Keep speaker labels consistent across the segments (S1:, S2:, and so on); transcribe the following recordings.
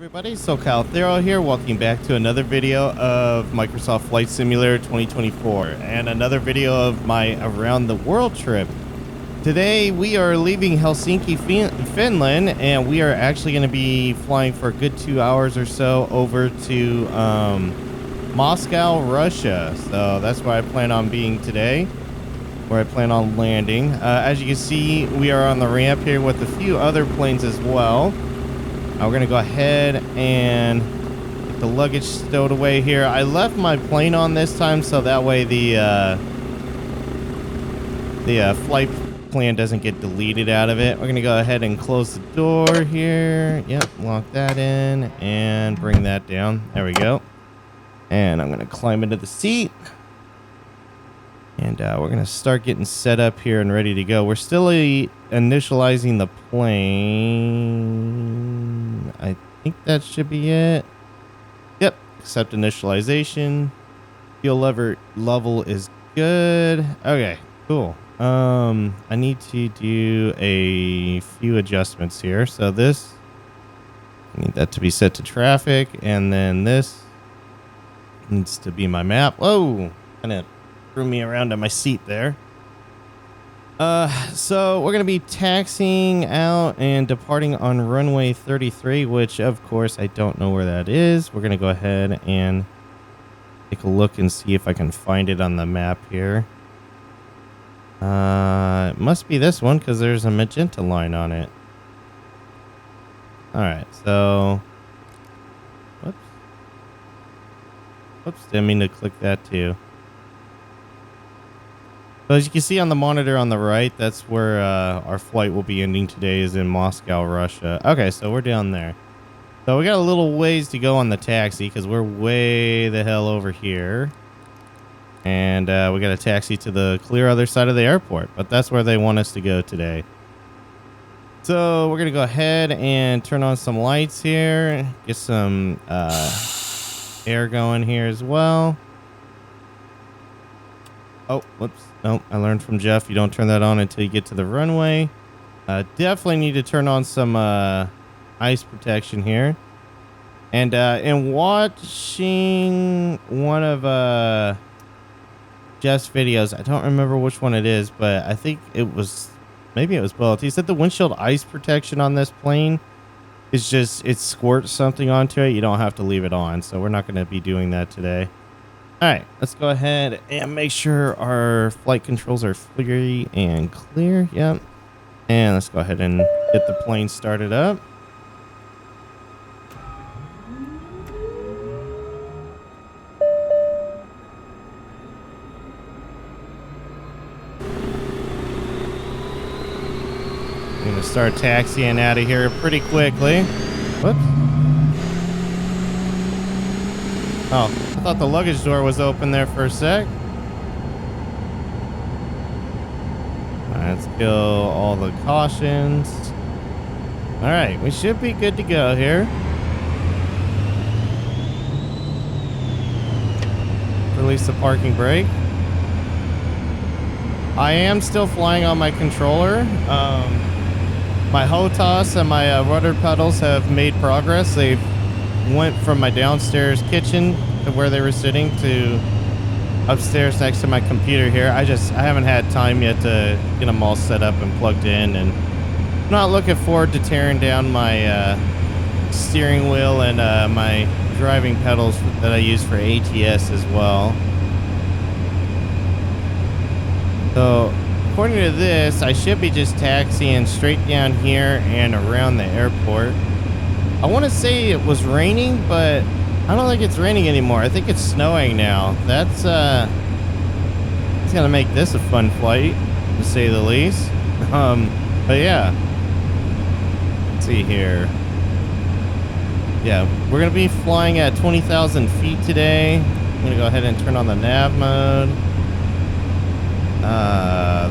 S1: Everybody, socalthero here. Welcome back to another video of Microsoft Flight Simulator 2024 and another video of my around the world trip. Today we are leaving Helsinki, Finland, and we are actually going to be flying for a good 2 hours or so over to Moscow, Russia. So that's where I plan on being today, where I plan on landing. As you can see, we are on the ramp here with a few other planes as well. We're going to go ahead and get the luggage stowed away here. I left my plane on this time so that way the flight plan doesn't get deleted out of it. We're going to go ahead and close the door here. Yep, lock that in and bring that down. There we go. And I'm going to climb into the seat. And we're going to start getting set up here and ready to go. We're still initializing the plane. I think that should be it. Yep, accept initialization. Fuel level is good. Okay, cool. I need to do a few adjustments here. So this, I need that to be set to traffic. And then this needs to be my map. Whoa, kind of threw me around in my seat there. So we're going to be taxiing out and departing on runway 33, which of course I don't know where that is. We're going to go ahead and take a look and see if I can find it on the map here. It must be this one because there's a magenta line on it. All right, so whoops, didn't mean to click that too. So as you can see on the monitor on the right, that's where our flight will be ending today, is in Moscow, Russia. Okay, so we're down there. So we got a little ways to go on the taxi because we're way the hell over here. And we got a taxi to the clear other side of the airport, but that's where they want us to go today. So we're going to go ahead and turn on some lights here, get some air going here as well. Oh, whoops. Nope, I learned from Jeff, you don't turn that on until you get to the runway. Definitely need to turn on some ice protection here. And in watching one of Jeff's videos, I don't remember which one it is, but I think it was, maybe it was both. He said the windshield ice protection on this plane is just, it squirts something onto it. You don't have to leave it on, so we're not going to be doing that today. All right, let's go ahead and make sure our flight controls are free and clear. Yep. And let's go ahead and get the plane started up. I'm going to start taxiing out of here pretty quickly. Whoops. Oh, I thought the luggage door was open there for a sec. Let's kill all the cautions. All right, we should be good to go here. Release the parking brake. I am still flying on my controller. My HOTAS and my rudder pedals have made progress. They've went from my downstairs kitchen to where they were sitting to upstairs next to my computer here. I haven't had time yet to get them all set up and plugged in, and I'm not looking forward to tearing down my steering wheel and my driving pedals that I use for ATS as well. So according to this, I should be just taxiing straight down here and around the airport. I want to say it was raining, but I don't think it's raining anymore. I think it's snowing now. That's it's gonna make this a fun flight, to say the least. But yeah, let's see here. Yeah, we're gonna be flying at 20,000 feet today. I'm gonna go ahead and turn on the nav mode.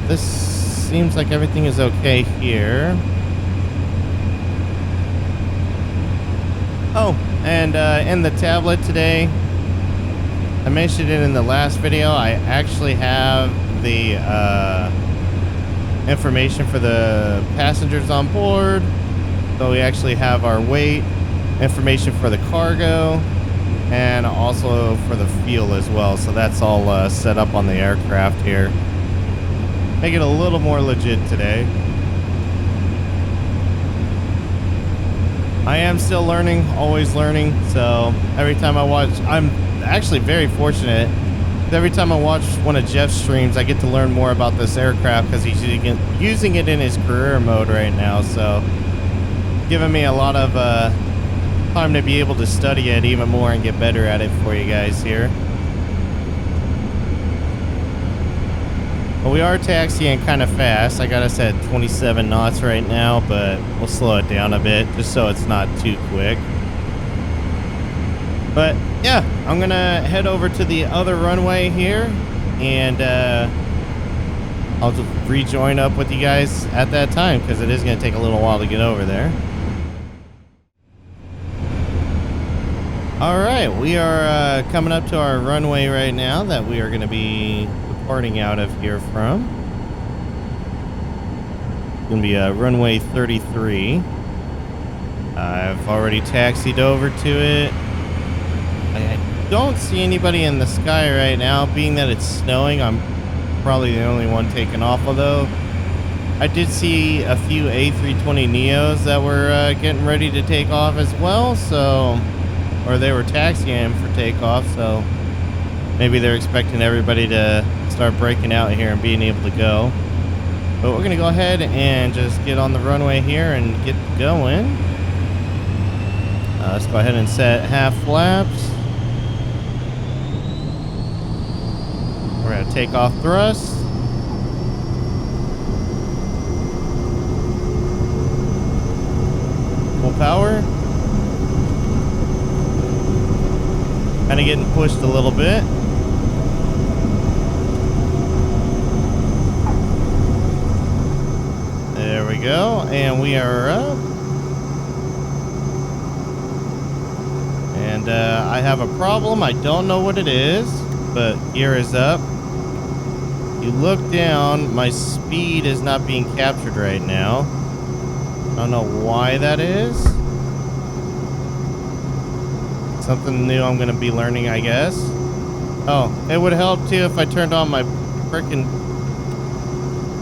S1: This seems like everything is okay here. Oh, and in the tablet today, I mentioned it in the last video, I actually have the information for the passengers on board. So we actually have our weight, information for the cargo and also for the fuel as well. So that's all set up on the aircraft here. Make it a little more legit today. I am still learning, always learning. So every time I watch, I'm actually very fortunate. Every time I watch one of Jeff's streams, I get to learn more about this aircraft because he's using it in his career mode right now. So giving me a lot of time to be able to study it even more and get better at it for you guys here. Well, we are taxiing kind of fast. I got us at 27 knots right now, but we'll slow it down a bit just so it's not too quick. But yeah, I'm gonna head over to the other runway here, and I'll just rejoin up with you guys at that time because it is gonna take a little while to get over there. All right, we are coming up to our runway right now that we are going to be departing out of here from. It's going to be runway 33. I've already taxied over to it. I don't see anybody in the sky right now. Being that it's snowing, I'm probably the only one taking off, although I did see a few A320neos that were getting ready to take off as well, so... or they were taxiing for takeoff, so maybe they're expecting everybody to start breaking out here and being able to go. But we're going to go ahead and just get on the runway here and get going. Let's go ahead and set half flaps. We're going to take off thrust. Full power. Kind of getting pushed a little bit. There we go, and we are up. And I have a problem. I don't know what it is, but gear is up. You look down, my speed is not being captured right now. I don't know why that is. Something new I'm going to be learning, I guess. Oh, it would help too if I turned on my frickin'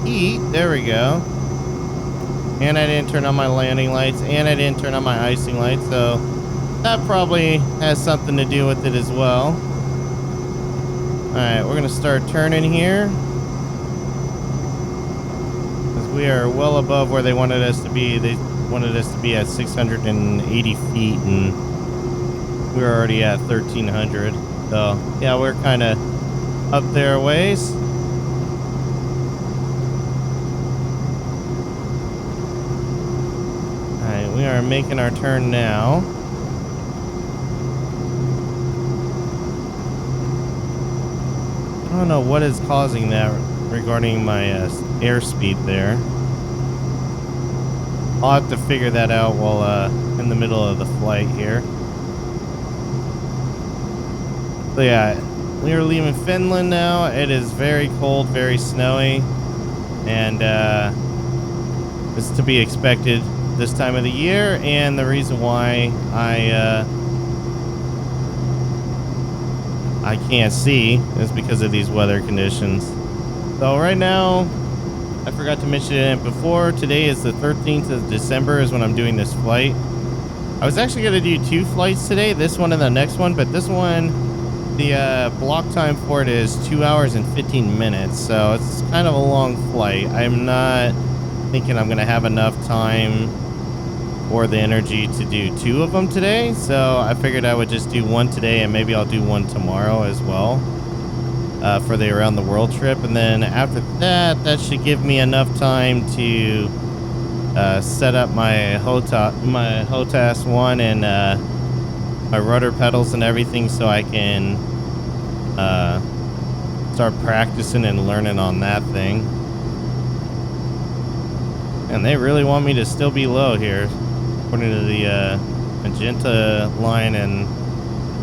S1: heat. There we go. And I didn't turn on my landing lights, and I didn't turn on my icing lights, so that probably has something to do with it as well. Alright, we're going to start turning here. Because we are well above where they wanted us to be. They wanted us to be at 680 feet, and we're already at 1,300. So, yeah, we're kind of up there a ways. Alright, we are making our turn now. I don't know what is causing that regarding my airspeed there. I'll have to figure that out while in the middle of the flight here. So yeah, we are leaving Finland now. It is very cold, very snowy, and it's to be expected this time of the year. And the reason why I can't see is because of these weather conditions. So right now, I forgot to mention it before, today is the 13th of December is when I'm doing this flight. I was actually going to do 2 flights today, this one and the next one, but this one, the block time for it is 2 hours and 15 minutes, so it's kind of a long flight. I'm not thinking I'm going to have enough time or the energy to do 2 of them today, so I figured I would just do 1 today, and maybe I'll do 1 tomorrow as well for the around the world trip. And then after that, that should give me enough time to set up my HOTAS 1 and my rudder pedals and everything, so I can start practicing and learning on that thing. And they really want me to still be low here, according to the magenta line, and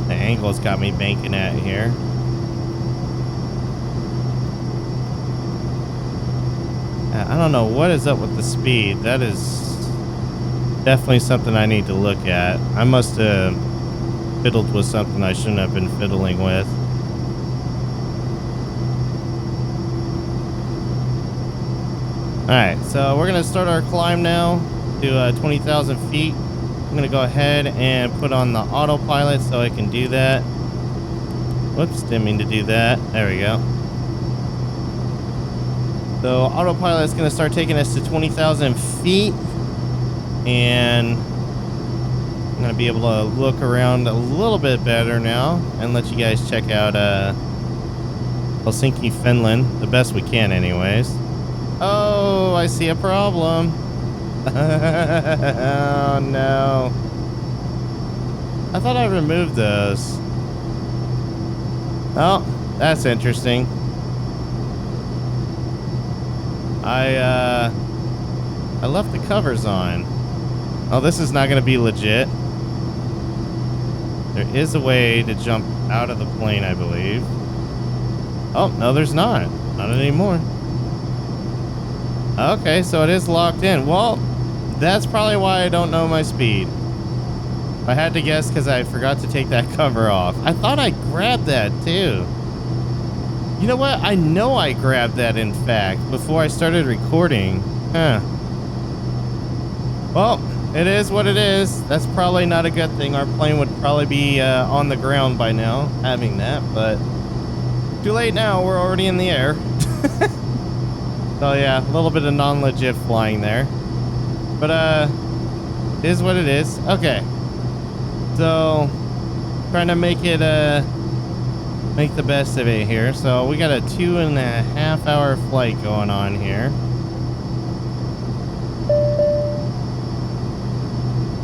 S1: the angle's got me banking at here. I don't know what is up with the speed. That is Definitely something I need to look at. I must have fiddled with something I shouldn't have been fiddling with. Alright, so we're going to start our climb now to 20,000 feet. I'm going to go ahead and put on the autopilot so I can do that. Whoops, didn't mean to do that. There we go. So autopilot is going to start taking us to 20,000 feet. And I'm going to be able to look around a little bit better now and let you guys check out Helsinki, Finland, the best we can anyways. Oh, I see a problem. Oh, no. I thought I removed those. Oh, that's interesting. I left the covers on. Oh, this is not going to be legit. There is a way to jump out of the plane, I believe. Oh, no, there's not. Not anymore. Okay, so it is locked in. Well, that's probably why I don't know my speed. I had to guess because I forgot to take that cover off. I thought I grabbed that too. You know what? I know I grabbed that, in fact, before I started recording. Huh. Well, it is what it is. That's probably not a good thing. Our plane would probably be on the ground by now, having that, but too late now. We're already in the air. So yeah, a little bit of non-legit flying there. But it is what it is. Okay. So trying to make it make the best of it here. So we got a 2.5 hour flight going on here.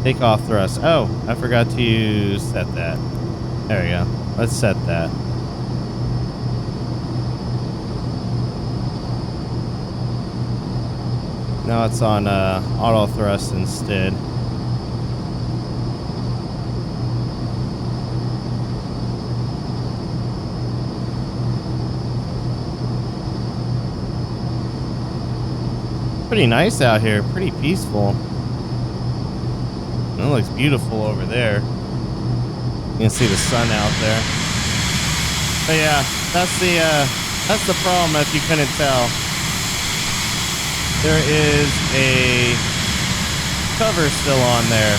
S1: Takeoff thrust. Oh, I forgot to set that. There we go. Let's set that. Now it's on auto thrust instead. Pretty nice out here. Pretty peaceful. It looks beautiful over there. You can see the sun out there. But yeah, that's the problem if you couldn't tell. There is a cover still on there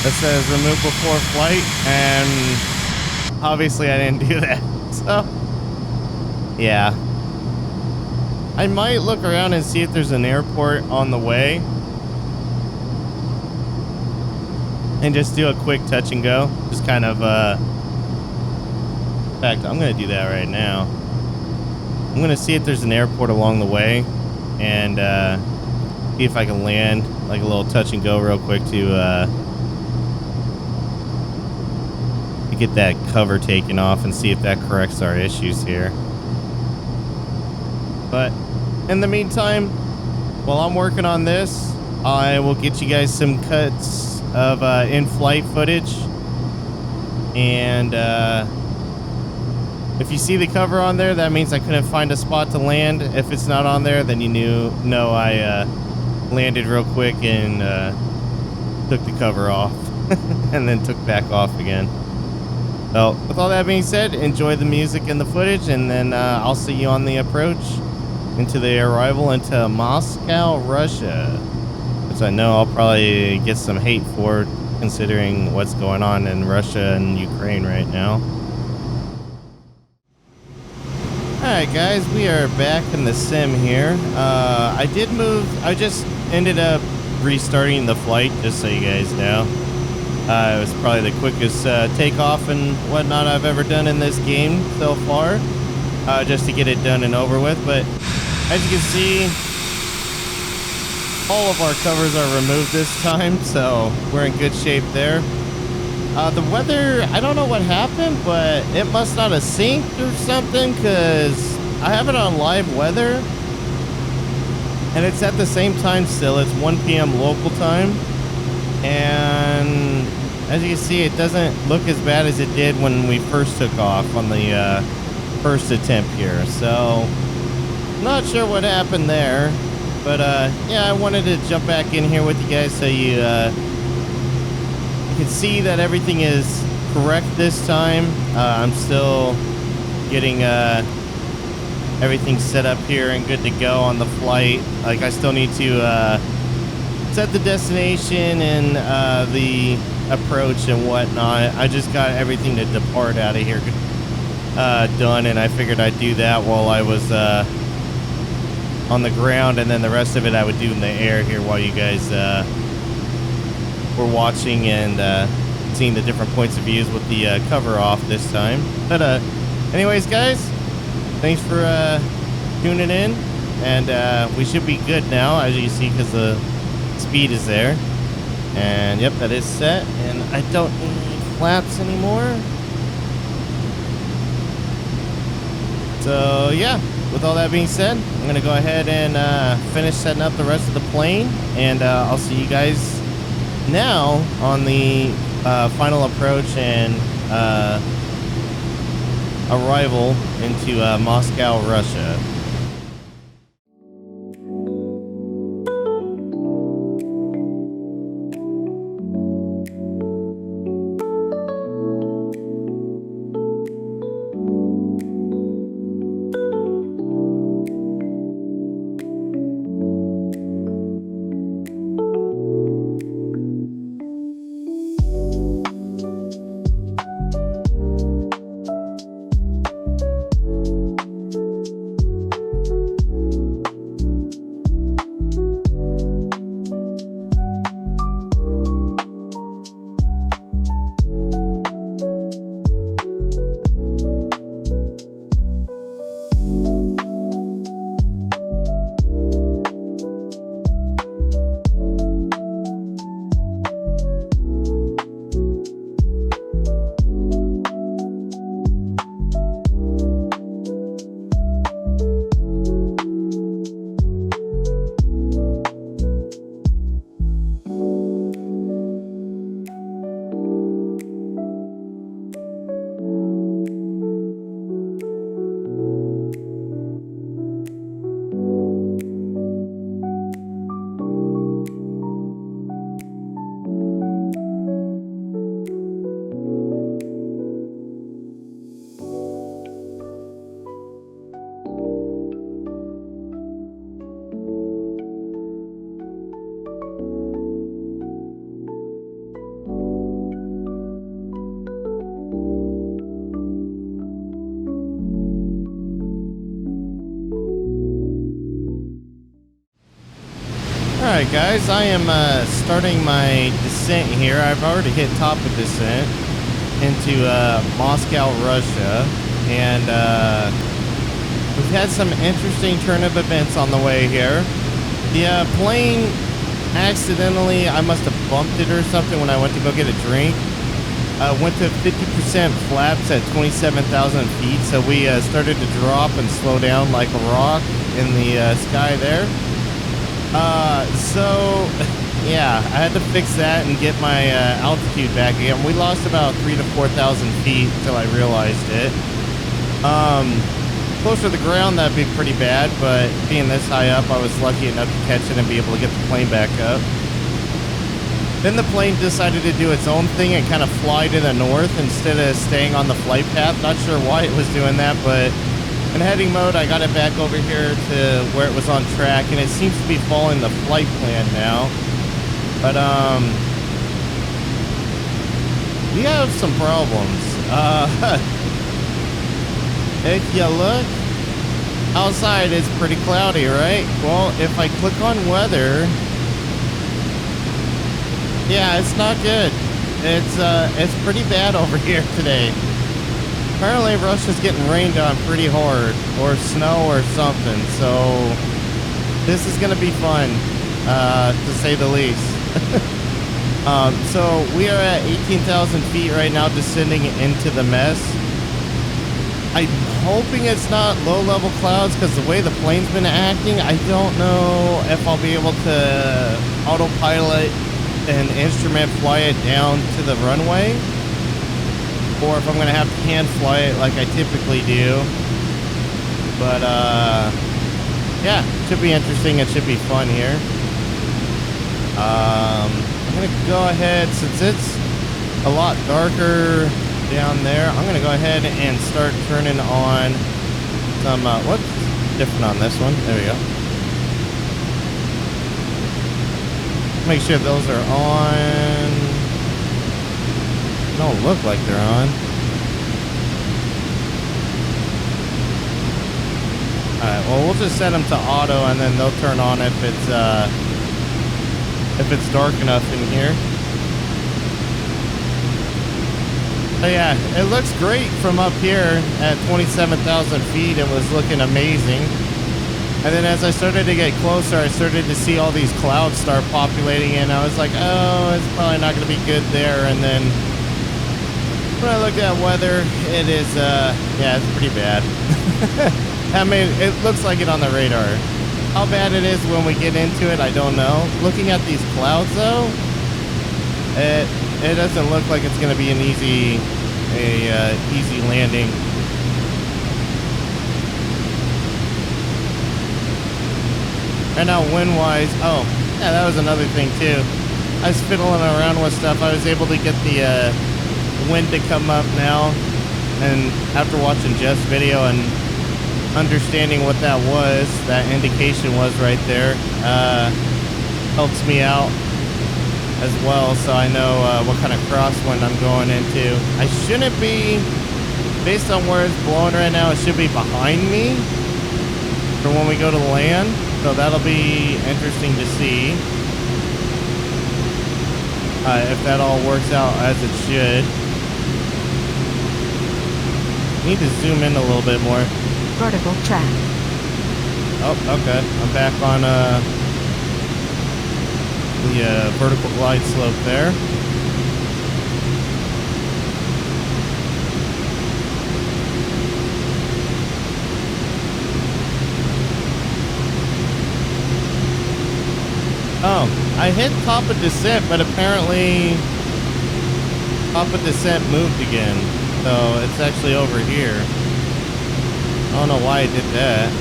S1: that says remove before flight, and obviously I didn't do that. So yeah, I might look around and see if there's an airport on the way and just do a quick touch and go. Just kind of in fact, I'm gonna do that right now. I'm gonna see if there's an airport along the way and see if I can land like a little touch and go real quick to get that cover taken off and see if that corrects our issues here. But in the meantime, while I'm working on this, I will get you guys some cuts of in-flight footage. And if you see the cover on there, that means I couldn't find a spot to land. If it's not on there, then you know I landed real quick and took the cover off and then took back off again. So with all that being said, enjoy the music and the footage, and then I'll see you on the approach into the arrival into Moscow, Russia, which I know I'll probably get some hate for, considering what's going on in Russia and Ukraine right now. Alright guys, we are back in the sim here. I just ended up restarting the flight, just so you guys know. It was probably the quickest takeoff and whatnot I've ever done in this game so far, just to get it done and over with. But as you can see, all of our covers are removed this time, so we're in good shape there. The weather, I don't know what happened, but it must not have synced or something, because I have it on live weather, and it's at the same time still. It's 1 p.m. local time, and as you can see, it doesn't look as bad as it did when we first took off on the first attempt here. So, not sure what happened there. But yeah, I wanted to jump back in here with you guys so you can see that everything is correct this time. I'm still getting everything set up here and good to go on the flight. Like, I still need to set the destination and the approach and whatnot. I just got everything to depart out of here done, and I figured I'd do that while I was on the ground, and then the rest of it I would do in the air here while you guys were watching and seeing the different points of views with the cover off this time. But anyways, guys, thanks for tuning in, and we should be good now, as you see, because the speed is there. And yep, that is set, and I don't need flaps anymore. So yeah, with all that being said, I'm gonna go ahead and finish setting up the rest of the plane, and I'll see you guys now on the final approach and arrival into Moscow, Russia. Alright guys, I am starting my descent here. I've already hit top of descent into Moscow, Russia, and we've had some interesting turn of events on the way here. The plane accidentally, I must have bumped it or something when I went to go get a drink. Went to 50% flaps at 27,000 feet, so we started to drop and slow down like a rock in the sky there. So yeah, I had to fix that and get my altitude back again. We lost about 3,000 to 4,000 feet until I realized it. Closer to the ground, that'd be pretty bad, but being this high up, I was lucky enough to catch it and be able to get the plane back up. Then the plane decided to do its own thing and kind of fly to the north instead of staying on the flight path. Not sure why it was doing that, but in heading mode, I got it back over here to where it was on track, and it seems to be following the flight plan now. But we have some problems. If you look outside, it's pretty cloudy, right? Well, if I click on weather, yeah, it's not good. It's pretty bad over here today. Apparently Russia's getting rained on pretty hard, or snow or something, so this is gonna be fun, to say the least. So we are at 18,000 feet right now, descending into the mess. I'm hoping it's not low-level clouds, because the way the plane's been acting, I don't know if I'll be able to autopilot and instrument fly it down to the runway, or if I'm gonna have to hand fly it like I typically do. But yeah, should be interesting. It should be fun here. I'm gonna go ahead, since it's a lot darker down there, I'm gonna go ahead and start turning on some what's different on this one. There we go. Make sure those are on. Don't look like they're on. Alright, well, we'll just set them to auto and then they'll turn on if it's dark enough in here. So yeah, it looks great from up here at 27,000 feet. It was looking amazing. And then as I started to get closer, I started to see all these clouds start populating and I was like, oh, it's probably not going to be good there. And then when I looked at weather, it is, yeah, it's pretty bad. I mean, it looks like it on the radar. How bad it is when we get into it, I don't know. Looking at these clouds, though, it doesn't look like it's going to be an easy landing. And now wind-wise, oh, yeah, that was another thing, too. I was fiddling around with stuff. I was able to get the wind to come up now. And after watching Jeff's video and understanding what that was, that indication was right there, helps me out as well, so I know what kind of crosswind I'm going into. I shouldn't be, based on where it's blowing right now, it should be behind me for when we go to land, so that'll be interesting to see if that all works out as it should. Need to zoom in a little bit more.
S2: Vertical track.
S1: Oh, okay. I'm back on the vertical glide slope there. Oh, I hit top of descent, but apparently top of descent moved again. So it's actually over here. I don't know why I did that.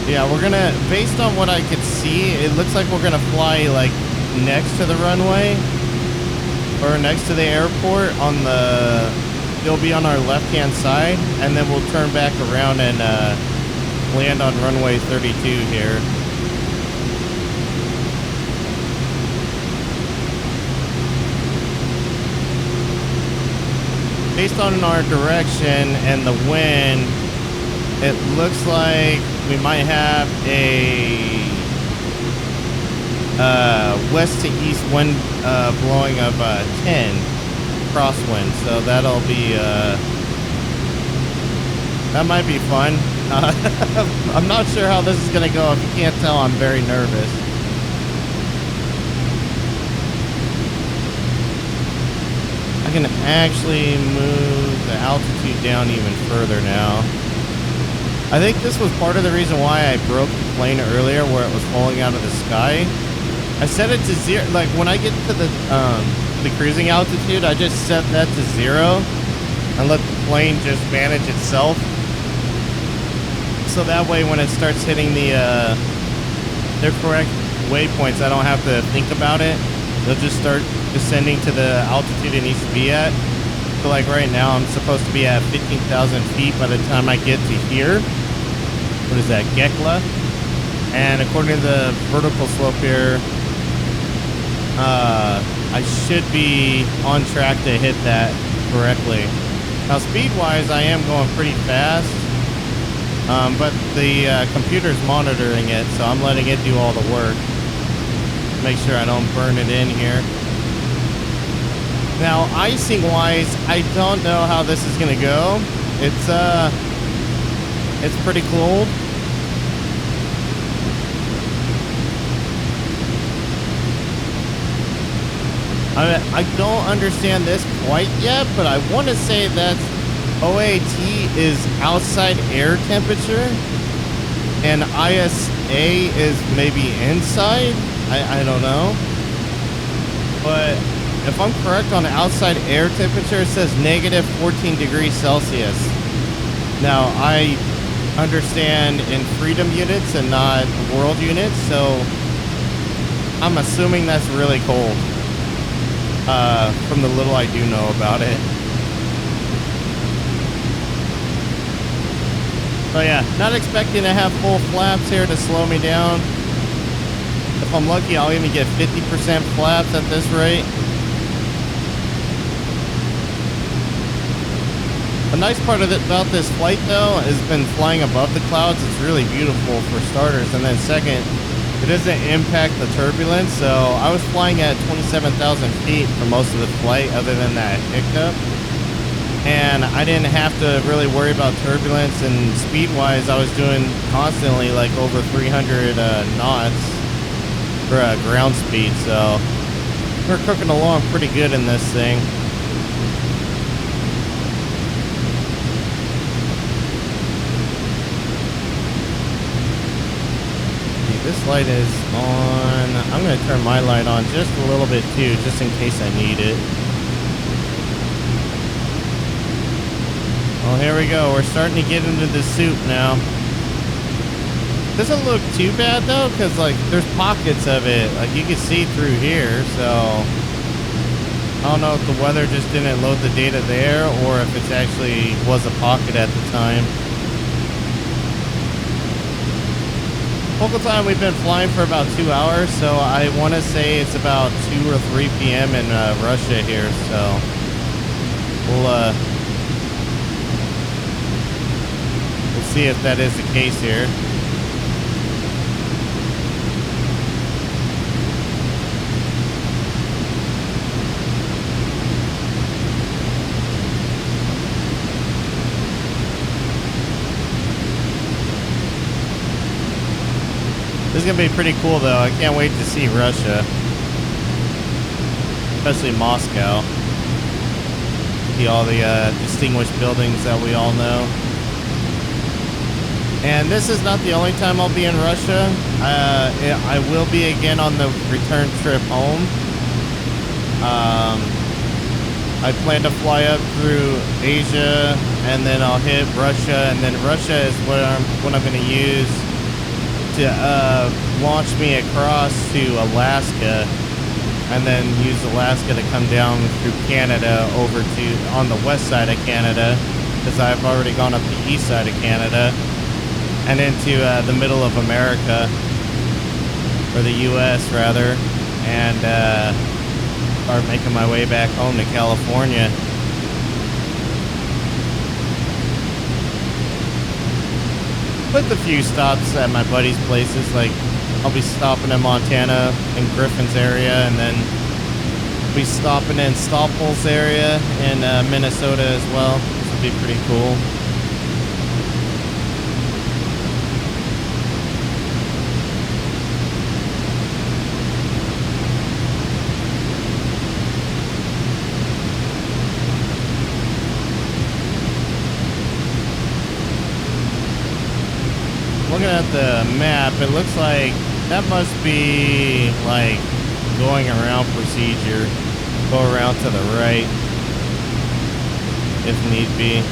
S1: Yeah, we're gonna, based on what I could see, it looks like we're gonna fly like next to the runway or next to the airport on the, it'll be on our left-hand side, and then we'll turn back around and land on runway 32 here. Based on our direction and the wind, it looks like we might have a west to east wind blowing of 10 crosswind. So that'll be that might be fun. I'm not sure how this is gonna go. If you can't tell, I'm very nervous. I can actually move the altitude down even further now. I think this was part of the reason why I broke the plane earlier, where it was falling out of the sky. I set it to 0. Like when I get to the cruising altitude, I just set that to 0 and let the plane just manage itself. So that way, when it starts hitting their correct waypoints, I don't have to think about it. They'll just start descending to the altitude it needs to be at. So like right now, I'm supposed to be at 15,000 feet by the time I get to here. What is that, Gekla? And according to the vertical slope here, I should be on track to hit that correctly. Now speed-wise, I am going pretty fast, but the computer's monitoring it, so I'm letting it do all the work. Make sure I don't burn it in here. Now, icing-wise, I don't know how this is gonna go. It's pretty cold. I don't understand this quite yet, but I want to say that OAT is outside air temperature, and ISA is maybe inside. I don't know, but if I'm correct on the outside air temperature, it says -14 degrees Celsius. Now, I understand in freedom units and not world units, so I'm assuming that's really cold. From the little I do know about it. So yeah, not expecting to have full flaps here to slow me down. If I'm lucky, I'll even get 50% flaps at this rate. The nice part about this flight, though, has been flying above the clouds. It's really beautiful for starters. And then second, it doesn't impact the turbulence. So I was flying at 27,000 feet for most of the flight other than that hiccup. And I didn't have to really worry about turbulence, and speed-wise, I was doing constantly like over 300 knots for ground speed. So we're cooking along pretty good in this thing. This light is on. I'm going to turn my light on just a little bit too, just in case I need it. Well, here we go. We're starting to get into the soup now. Doesn't look too bad though, because like there's pockets of it. Like you can see through here, so I don't know if the weather just didn't load the data there or if it actually was a pocket at the time. Local time, we've been flying for about 2 hours, so I want to say it's about 2 or 3 p.m. in Russia here, so we'll see if that is the case here. This is going to be pretty cool, though. I can't wait to see Russia. Especially Moscow. See all the distinguished buildings that we all know. And this is not the only time I'll be in Russia. I will be again on the return trip home. I plan to fly up through Asia, and then I'll hit Russia, and then Russia is what I'm going to use to launch me across to Alaska, and then use Alaska to come down through Canada over to on the west side of Canada, because I've already gone up the east side of Canada, and into the middle of America, or the US rather, and start making my way back home to California. With a few stops at my buddy's places, like I'll be stopping in Montana in Griffin's area, and then be stopping in Stopples area in Minnesota as well. This will be pretty cool. Looking at the map, it looks like that must be like going around procedure. Go around to the right if need be.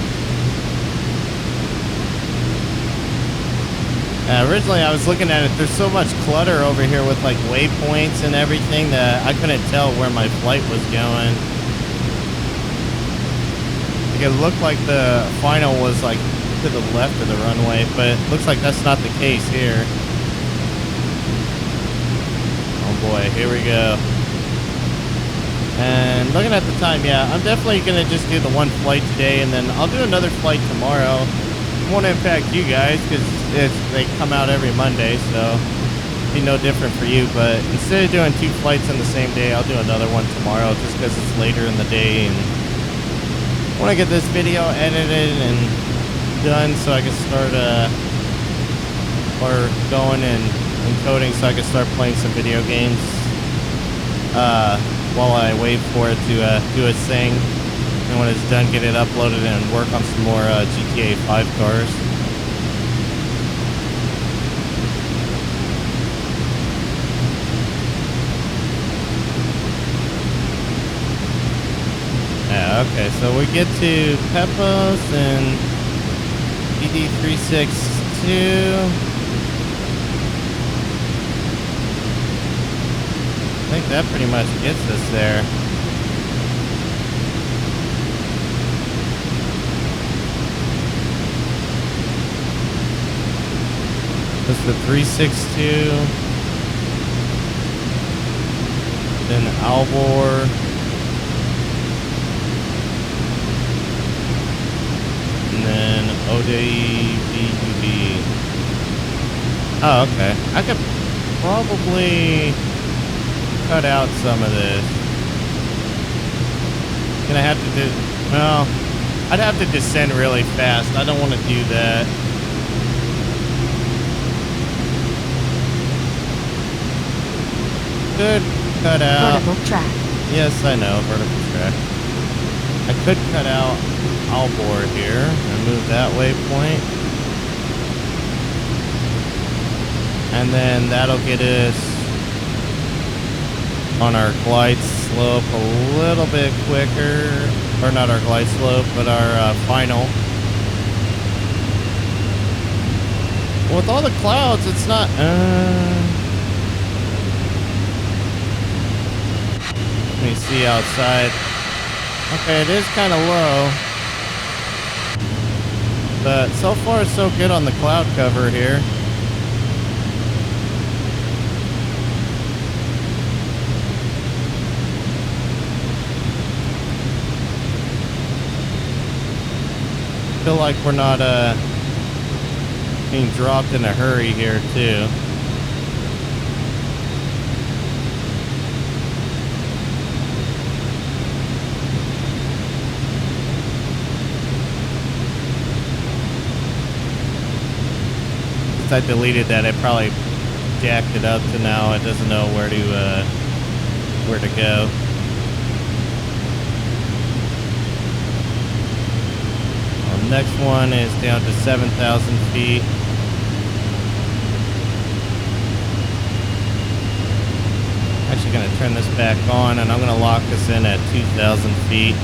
S1: Originally I was looking at it, there's so much clutter over here with like waypoints and everything that I couldn't tell where my flight was going. Like it looked like the final was like to the left of the runway, but it looks like that's not the case here. Oh boy, here we go. And looking at the time, yeah, I'm definitely going to just do the one flight today, and then I'll do another flight tomorrow. It won't impact you guys because they come out every Monday, so it'll be no different for you. But instead of doing 2 flights in the same day, I'll do another one tomorrow just because it's later in the day. And I want to get this video edited and done so I can start or going and encoding so I can start playing some video games while I wait for it to do its thing, and when it's done, get it uploaded and work on some more GTA 5 cars. Yeah, okay, so we get to Pepos, and ED362. I think that pretty much gets us there. That's the 362. Then Albor. And then ODVUB. Oh, okay. I could probably cut out some of this. Gonna have to do, well, I'd have to descend really fast. I don't want to do that. Could cut out.
S2: Vertical track.
S1: Yes, I know, vertical track. I could cut out Albor here and move that waypoint. And then that'll get us on our glide slope a little bit quicker. Or not our glide slope, but our final. Well, with all the clouds, it's not... Let me see outside. Okay, it is kind of low. But so far, so good on the cloud cover here. Feel like we're not being dropped in a hurry here too. Since I deleted that, it probably jacked it up to now it doesn't know where to go. Next one is down to 7,000 feet. Actually going to turn this back on and I'm going to lock this in at 2,000 feet.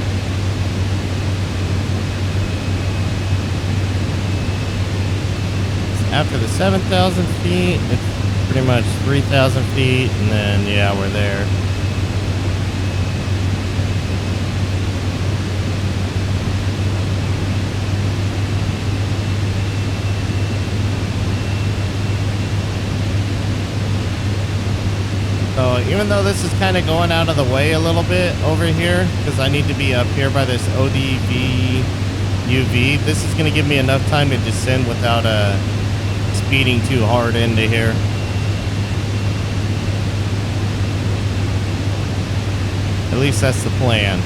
S1: After the 7,000 feet, it's pretty much 3,000 feet and then yeah, we're there. So even though this is kind of going out of the way a little bit over here, because I need to be up here by this ODV UV, this is going to give me enough time to descend without speeding too hard into here. At least that's the plan.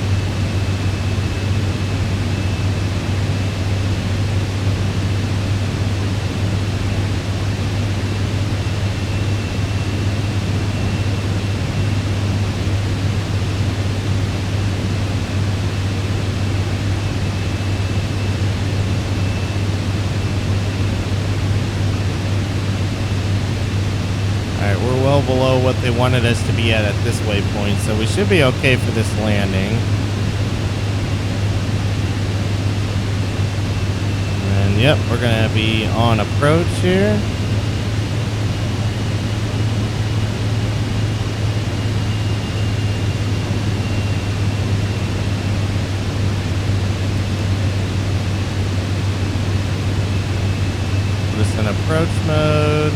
S1: We're well below what they wanted us to be at this waypoint, so we should be okay for this landing. And yep, we're gonna be on approach here. Put us in approach mode.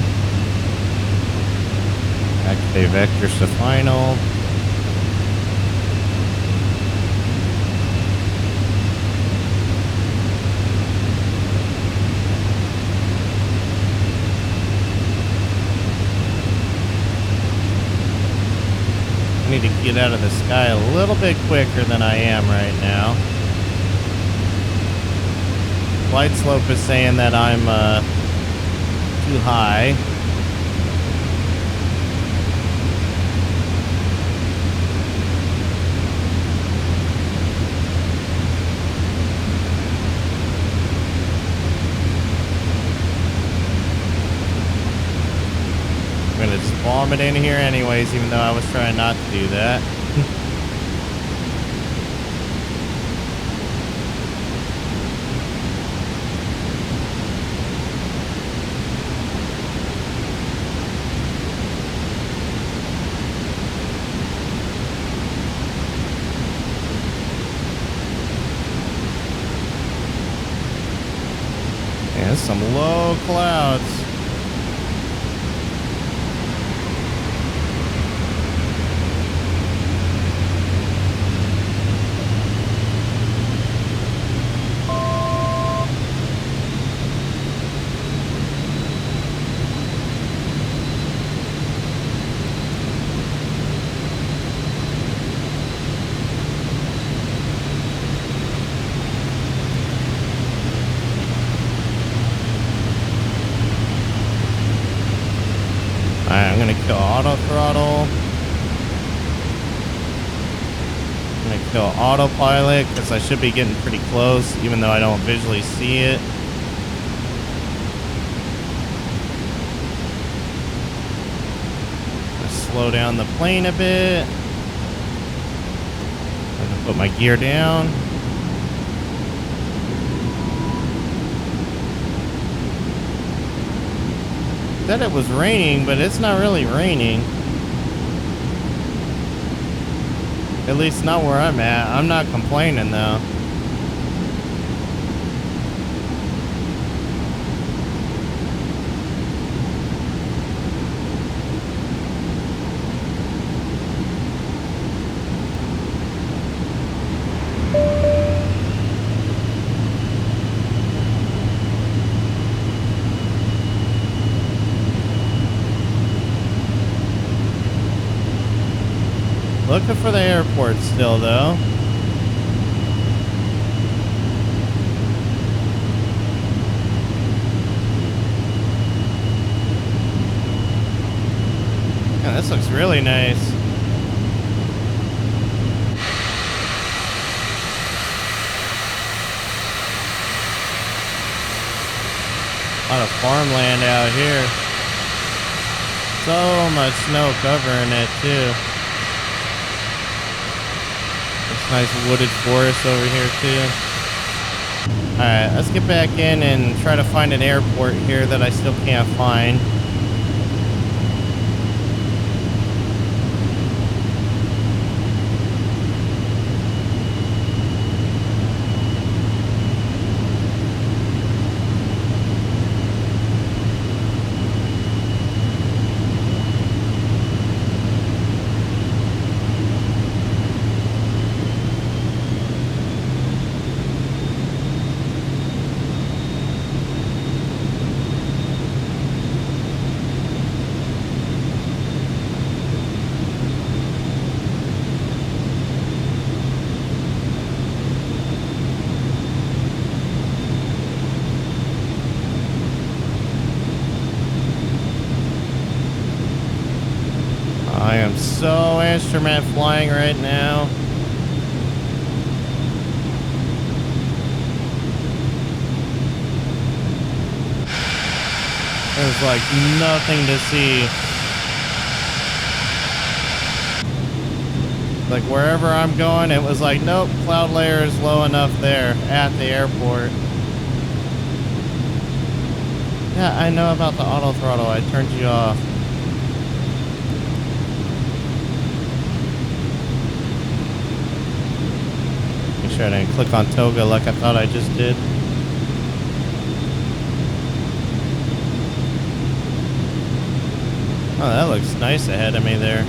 S1: Activate vectors to final. I need to get out of the sky a little bit quicker than I am right now. Glide slope is saying that I'm too high. I'm gonna just bomb it in here anyways, even though I was trying not to do that. some low clouds. Alright, I'm gonna kill auto throttle. I'm gonna kill autopilot because I should be getting pretty close, even though I don't visually see it. Slow down the plane a bit. I'm gonna put my gear down. Said it was raining, but it's not really raining. At least not where I'm at. I'm not complaining though. Looking for the airport still, though. Yeah, this looks really nice. A lot of farmland out here. So much snow covering it, too. Nice wooded forest over here too. Alright, let's get back in and try to find an airport here that I still can't find. I am so instrument flying right now. There's like nothing to see. Like wherever I'm going, it was like, nope, cloud layer is low enough there at the airport. Yeah, I know about the auto throttle. I turned you off. Make sure I didn't click on toga like I thought I just did. Oh, that looks nice ahead of me there.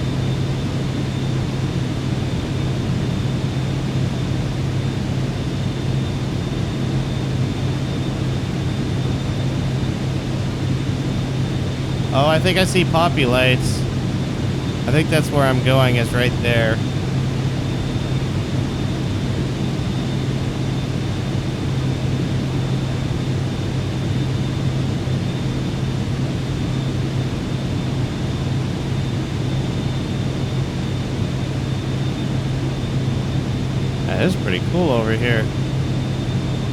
S1: Oh, I think I see poppy lights. I think that's where I'm going, is right there. That is pretty cool over here.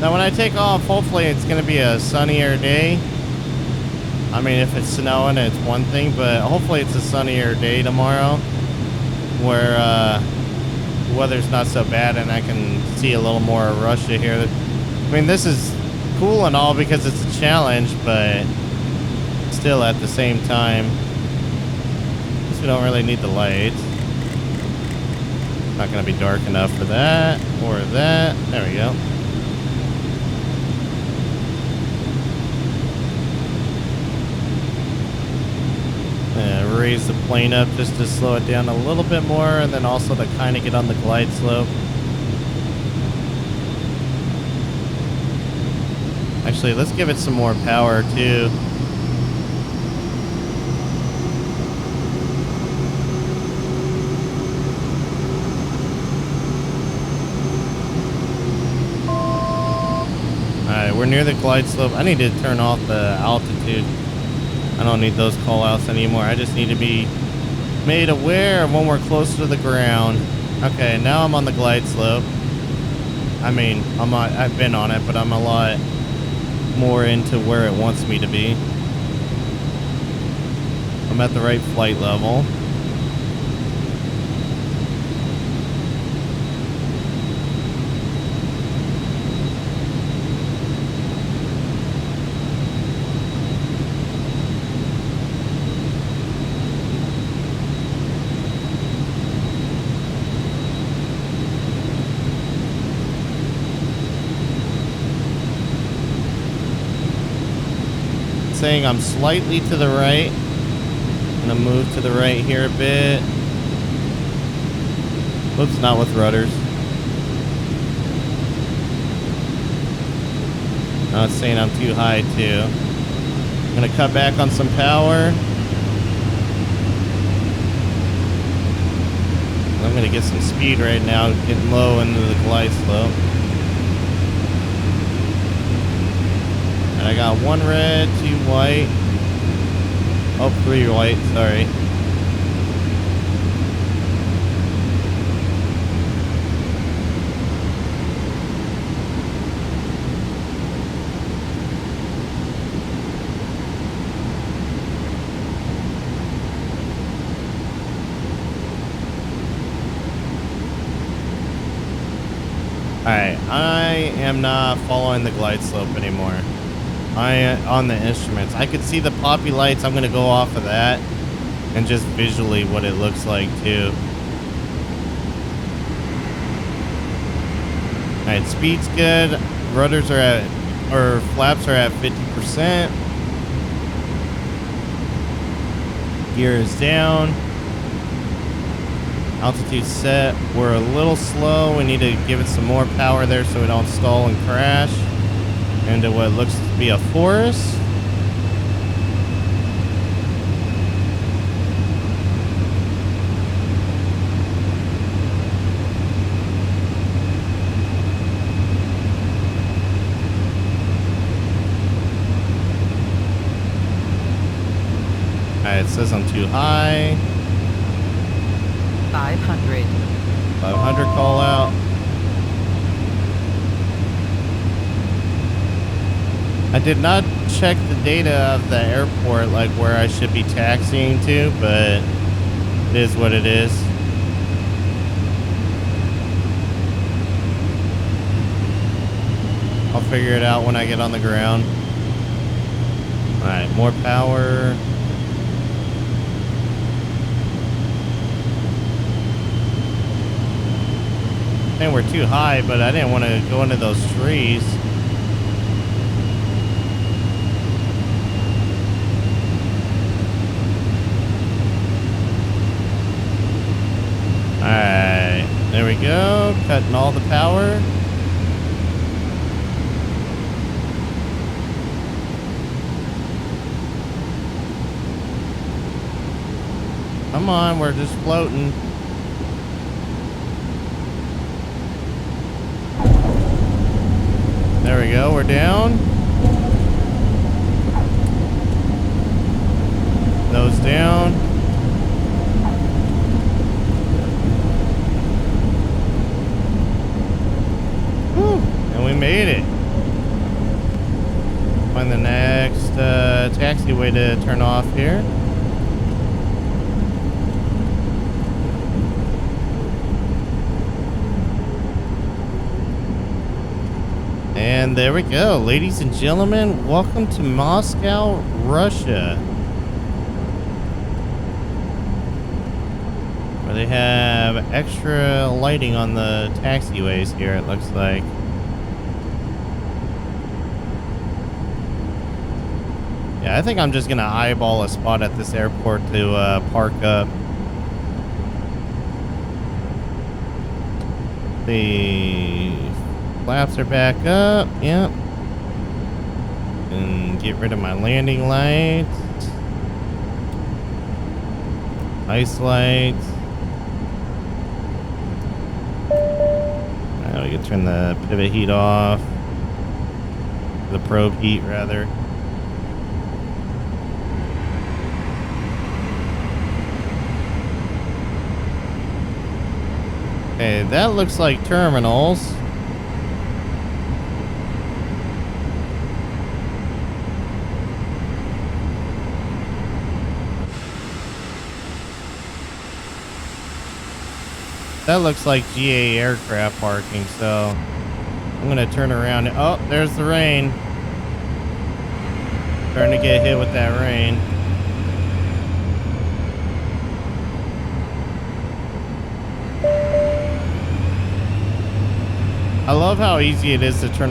S1: Now when I take off, hopefully it's going to be a sunnier day. I mean, if it's snowing, it's one thing, but hopefully it's a sunnier day tomorrow where the weather's not so bad and I can see a little more Russia here. I mean, this is cool and all because it's a challenge, but still at the same time, I guess we don't really need the lights. Not going to be dark enough for that or that. There we go. gonna raise the plane up just to slow it down a little bit more, and then also to kind of get on the glide slope. Actually, let's give it some more power too. Alright, we're near the glide slope. I need to turn off the altitude. I don't need those call outs anymore. I just need to be made aware of when we're closer to the ground. Okay, now I'm on the glide slope. I mean, I've been on it, but I'm a lot more into where it wants me to be. I'm at the right flight level. Saying I'm slightly to the right. I'm gonna move to the right here a bit. Whoops, not with rudders. Now it's saying I'm too high too. I'm gonna cut back on some power. I'm gonna get some speed right now, getting low into the glide slope. I got 1 red, 2 white. Oh, 3 white, sorry. Alright, I am not following the glide slope anymore. On the instruments. I could see the poppy lights. I'm going to go off of that and just visually what it looks like too. Alright, speed's good. Rudders are at, or flaps are at 50%. Gear is down. Altitude set. We're a little slow. We need to give it some more power there so we don't stall and crash into what looks to be a forest. Alright, it says I'm too high.
S2: 500.
S1: 500 call out. I did not check the data of the airport, like where I should be taxiing to, but it is what it is. I'll figure it out when I get on the ground. Alright, more power. I think we're too high, but I didn't want to go into those trees. Alright, there we go. Cutting all the power. Come on, we're just floating. There we go, we're down. Nose down. Whew, and we made it. Find the next taxiway to turn off here. And there we go, ladies and gentlemen, welcome to Moscow, Russia, where they have extra lighting on the taxiways here, it looks like. Yeah, I think I'm just gonna eyeball a spot at this airport to park up. The flaps are back up. Yep. And get rid of my landing lights. Ice lights. Now we can turn the pivot heat off. The probe heat, rather. Okay, that looks like terminals. That looks like GA aircraft parking, so I'm gonna turn around. Oh, there's the rain. Starting to get hit with that rain. I love how easy it is to turn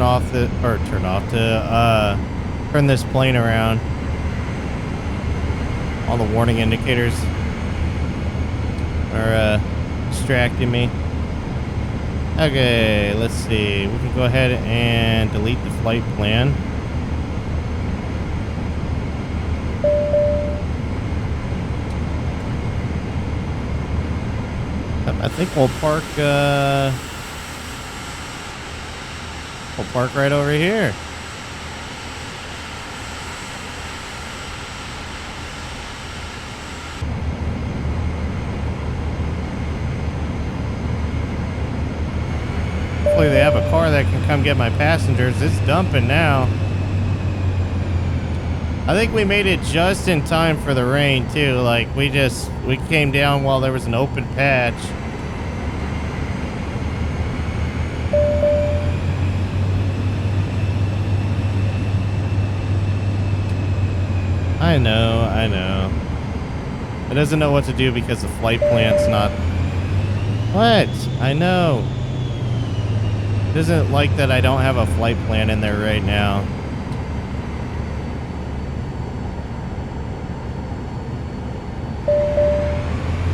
S1: this plane around. All the warning indicators are distracting me. Okay, let's see. We can go ahead and delete the flight plan. I think we'll park right over here. Hopefully they have a car that can come get my passengers. It's dumping now. I think we made it just in time for the rain too. Like we came down while there was an open patch. I know. It doesn't know what to do because the flight plan's not... What? I know. It doesn't like that I don't have a flight plan in there right now.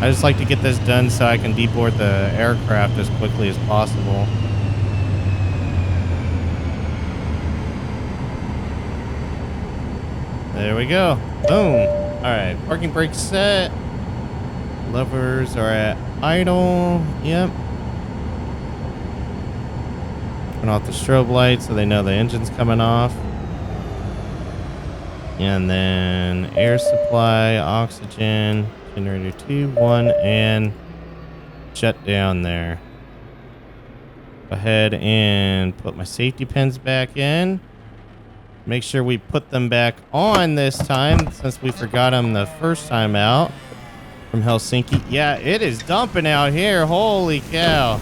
S1: I just like to get this done so I can deboard the aircraft as quickly as possible. There we go. Boom. All right. Parking brake set. Levers are at idle. Yep. Turn off the strobe light so they know the engine's coming off. And then air supply, oxygen, generator 2, 1, and shut down there. Go ahead and put my safety pins back in. Make sure we put them back on this time since we forgot them the first time out from Helsinki. Yeah, it is dumping out here. Holy cow.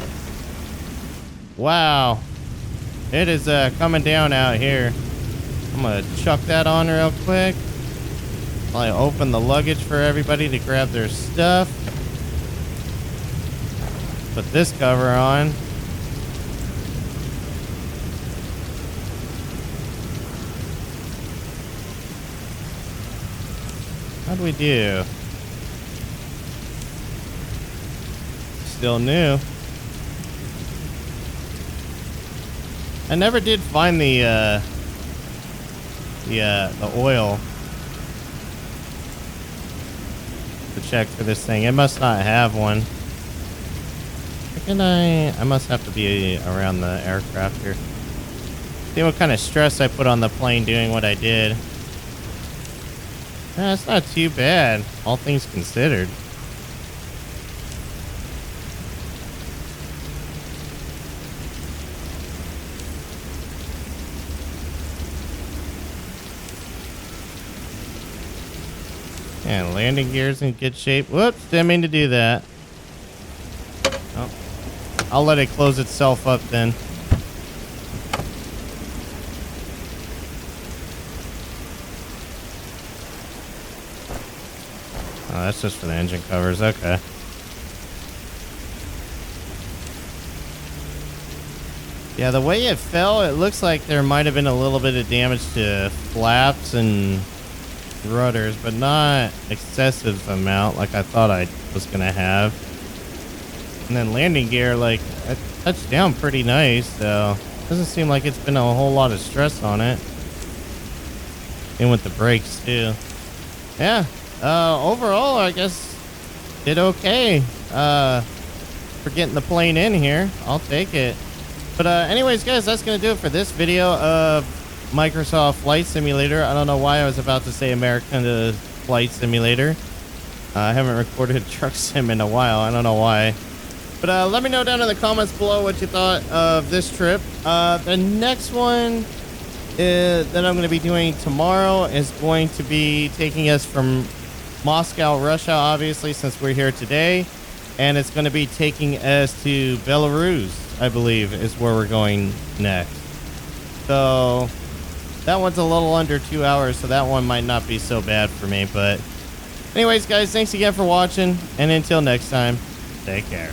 S1: Wow. It is coming down out here. I'm going to chuck that on real quick. While I open the luggage for everybody to grab their stuff. Put this cover on. How'd we do? Still new. I never did find the oil to check for this thing. It must not have one. I must have to be around the aircraft here. See what kind of stress I put on the plane doing what I did. It's not too bad, all things considered. And landing gear's in good shape. Whoops, didn't mean to do that. Oh, I'll let it close itself up then. Oh, that's just for the engine covers. Okay. Yeah, the way it fell, it looks like there might have been a little bit of damage to flaps and rudders, but not excessive amount like I thought I was gonna have. And then landing gear, like, I touched down pretty nice, so doesn't seem like it's been a whole lot of stress on it. And with the brakes too. Yeah. Overall, I guess did okay. For getting the plane in here. I'll take it. But anyways, guys, that's gonna do it for this video of Microsoft Flight Simulator. I don't know why I was about to say American Flight Simulator. I haven't recorded Truck Sim in a while. I don't know why. But let me know down in the comments below what you thought of this trip. The next one that I'm going to be doing tomorrow is going to be taking us from Moscow, Russia, obviously, since we're here today. And it's going to be taking us to Belarus, I believe, is where we're going next. So that one's a little under 2 hours, so that one might not be so bad for me. But anyways, guys, thanks again for watching. And until next time, take care.